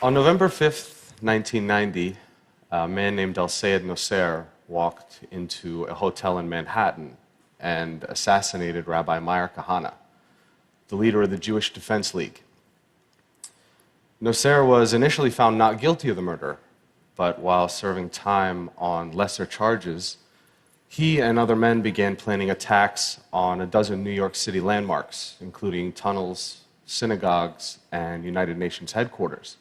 On November 5th, 1990, a man named Al-Sayed Nosser walked into a hotel in Manhattan and assassinated Rabbi Meir Kahane, the leader of the Jewish Defense League. Nosser was initially found not guilty of the murder, but while serving time on lesser charges, he and other men began planning attacks on a dozen New York City landmarks, including tunnels, synagogues, and United Nations headquarters.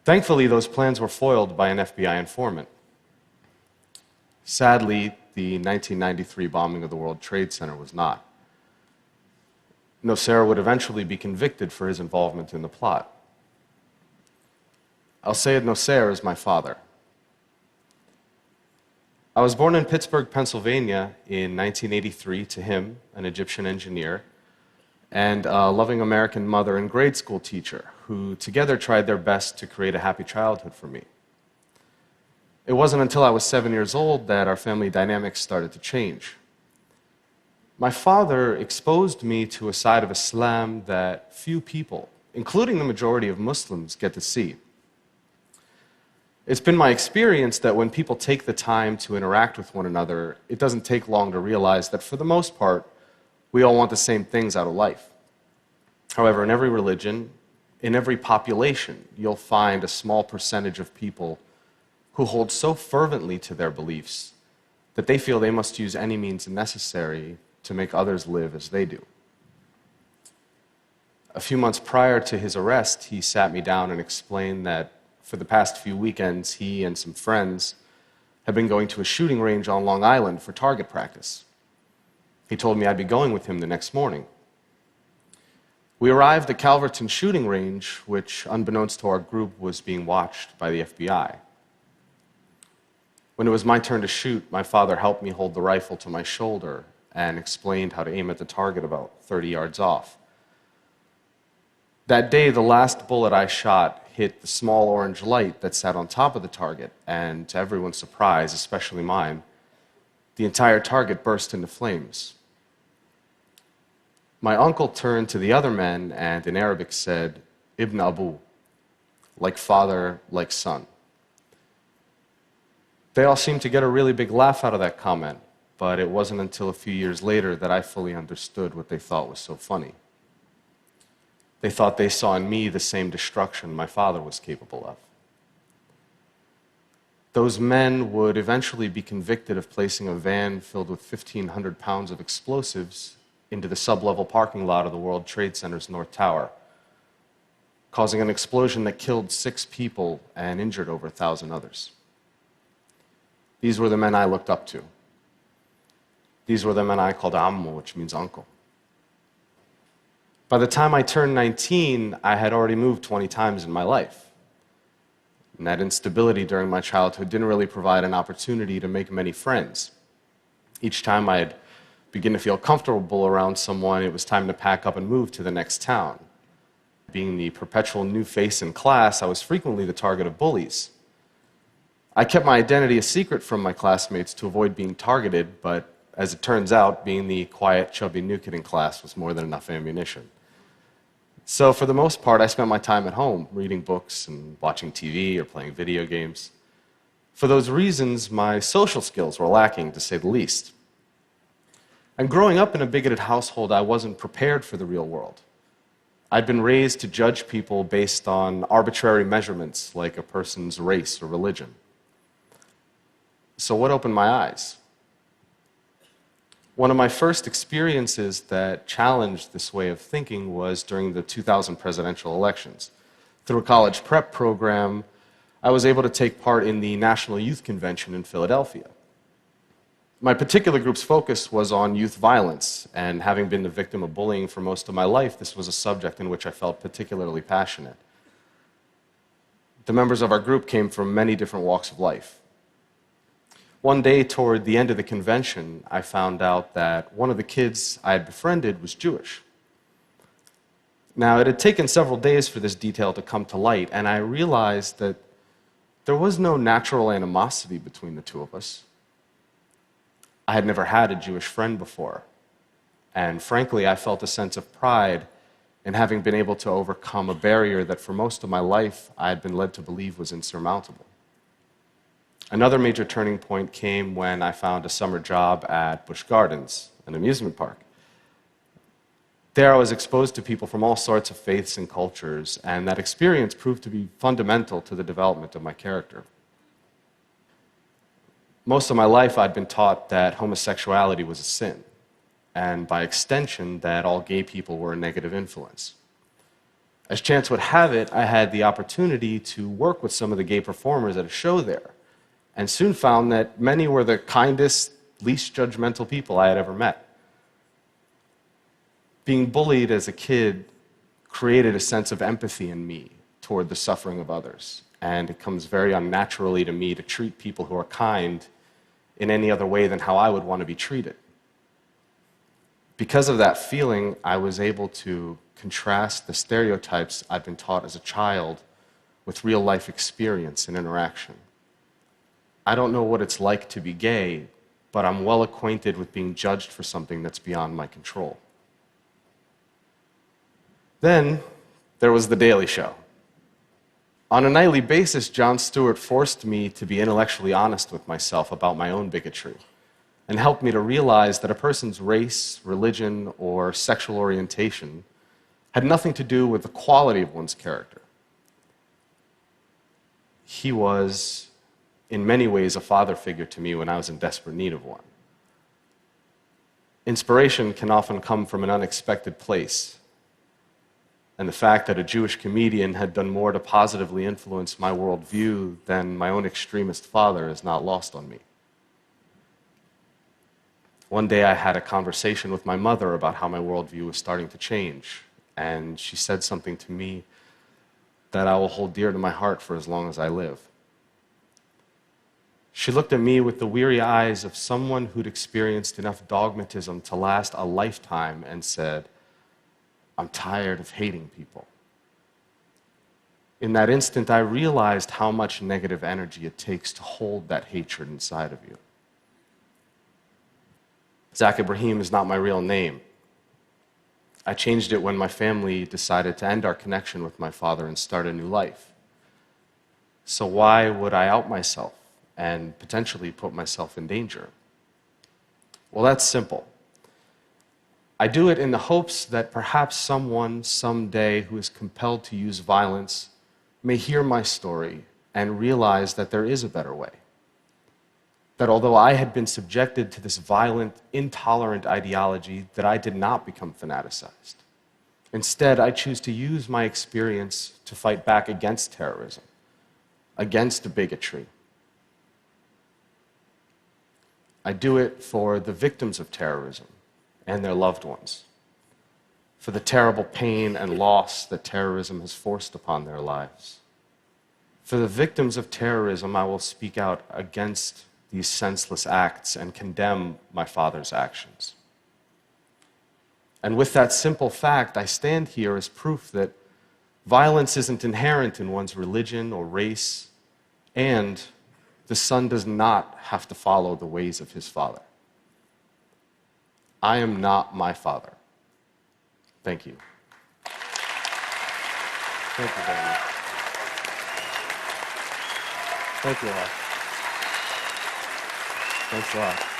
Thankfully, those plans were foiled by an FBI informant. Sadly, the 1993 bombing of the World Trade Center was not. Nosser would eventually be convicted for his involvement in the plot. Al-Sayed Nosser is my father. I was born in Pittsburgh, Pennsylvania in 1983 to him, an Egyptian engineer, and a loving American mother and grade school teacher who together tried their best to create a happy childhood for me. It wasn't until I was 7 years old that our family dynamics started to change. My father exposed me to a side of Islam that few people, including the majority of Muslims, get to see. It's been my experience that when people take the time to interact with one another, it doesn't take long to realize that for the most part, we all want the same things out of life. However, in every religion, in every population, you'll find a small percentage of people who hold so fervently to their beliefs that they feel they must use any means necessary to make others live as they do. A few months prior to his arrest, he sat me down and explained that for the past few weekends, he and some friends had been going to a shooting range on Long Island for target practice. He told me I'd be going with him the next morning. We arrived at Calverton shooting range, which, unbeknownst to our group, was being watched by the FBI. When it was my turn to shoot, my father helped me hold the rifle to my shoulder and explained how to aim at the target about 30 yards off. That day, the last bullet I shot hit the small orange light that sat on top of the target, and to everyone's surprise, especially mine, the entire target burst into flames. My uncle turned to the other men and in Arabic said, "Ibn Abu," like father, like son. They all seemed to get a really big laugh out of that comment, but it wasn't until a few years later that I fully understood what they thought was so funny. They thought they saw in me the same destruction my father was capable of. Those men would eventually be convicted of placing a van filled with 1,500 pounds of explosives into the sub-level parking lot of the World Trade Center's North Tower, causing an explosion that killed 6 people and injured over 1,000 others. These were the men I looked up to. These were the men I called Ammu, which means uncle. By the time I turned 19, I had already moved 20 times in my life. And that instability during my childhood didn't really provide an opportunity to make many friends. Each time I'd begin to feel comfortable around someone, it was time to pack up and move to the next town. Being the perpetual new face in class, I was frequently the target of bullies. I kept my identity a secret from my classmates to avoid being targeted, but as it turns out, being the quiet, chubby new kid in class was more than enough ammunition. So for the most part, I spent my time at home, reading books and watching TV or playing video games. For those reasons, my social skills were lacking, to say the least. And growing up in a bigoted household, I wasn't prepared for the real world. I'd been raised to judge people based on arbitrary measurements like a person's race or religion. So what opened my eyes? One of my first experiences that challenged this way of thinking was during the 2000 presidential elections. Through a college prep program, I was able to take part in the National Youth Convention in Philadelphia. My particular group's focus was on youth violence, and having been the victim of bullying for most of my life, this was a subject in which I felt particularly passionate. The members of our group came from many different walks of life. One day, toward the end of the convention, I found out that one of the kids I had befriended was Jewish. Now, it had taken several days for this detail to come to light, and I realized that there was no natural animosity between the two of us. I had never had a Jewish friend before, and frankly, I felt a sense of pride and having been able to overcome a barrier that for most of my life I had been led to believe was insurmountable. Another major turning point came when I found a summer job at Busch Gardens, an amusement park. There I was exposed to people from all sorts of faiths and cultures, and that experience proved to be fundamental to the development of my character. Most of my life I'd been taught that homosexuality was a sin, and by extension that all gay people were a negative influence. As chance would have it, I had the opportunity to work with some of the gay performers at a show there, and soon found that many were the kindest, least judgmental people I had ever met. Being bullied as a kid created a sense of empathy in me toward the suffering of others, and it comes very unnaturally to me to treat people who are kind in any other way than how I would want to be treated. Because of that feeling, I was able to contrast the stereotypes I'd been taught as a child with real-life experience and interaction. I don't know what it's like to be gay, but I'm well acquainted with being judged for something that's beyond my control. Then there was The Daily Show. On a nightly basis, Jon Stewart forced me to be intellectually honest with myself about my own bigotry and helped me to realize that a person's race, religion, or sexual orientation had nothing to do with the quality of one's character. He was, in many ways, a father figure to me when I was in desperate need of one. Inspiration can often come from an unexpected place, and the fact that a Jewish comedian had done more to positively influence my worldview than my own extremist father is not lost on me. One day I had a conversation with my mother about how my worldview was starting to change, and she said something to me that I will hold dear to my heart for as long as I live. She looked at me with the weary eyes of someone who'd experienced enough dogmatism to last a lifetime and said, "I'm tired of hating people." In that instant, I realized how much negative energy it takes to hold that hatred inside of you. Zak Ebrahim is not my real name. I changed it when my family decided to end our connection with my father and start a new life. So why would I out myself and potentially put myself in danger? Well, that's simple. I do it in the hopes that perhaps someone someday who is compelled to use violence may hear my story and realize that there is a better way. That although I had been subjected to this violent, intolerant ideology, that I did not become fanaticized. Instead, I choose to use my experience to fight back against terrorism, against bigotry. I do it for the victims of terrorism and their loved ones, for the terrible pain and loss that terrorism has forced upon their lives. For the victims of terrorism, I will speak out against these senseless acts and condemn my father's actions. And with that simple fact, I stand here as proof that violence isn't inherent in one's religion or race, and the son does not have to follow the ways of his father. I am not my father. Thank you. Thank you very much. Thank you all. Thanks a lot.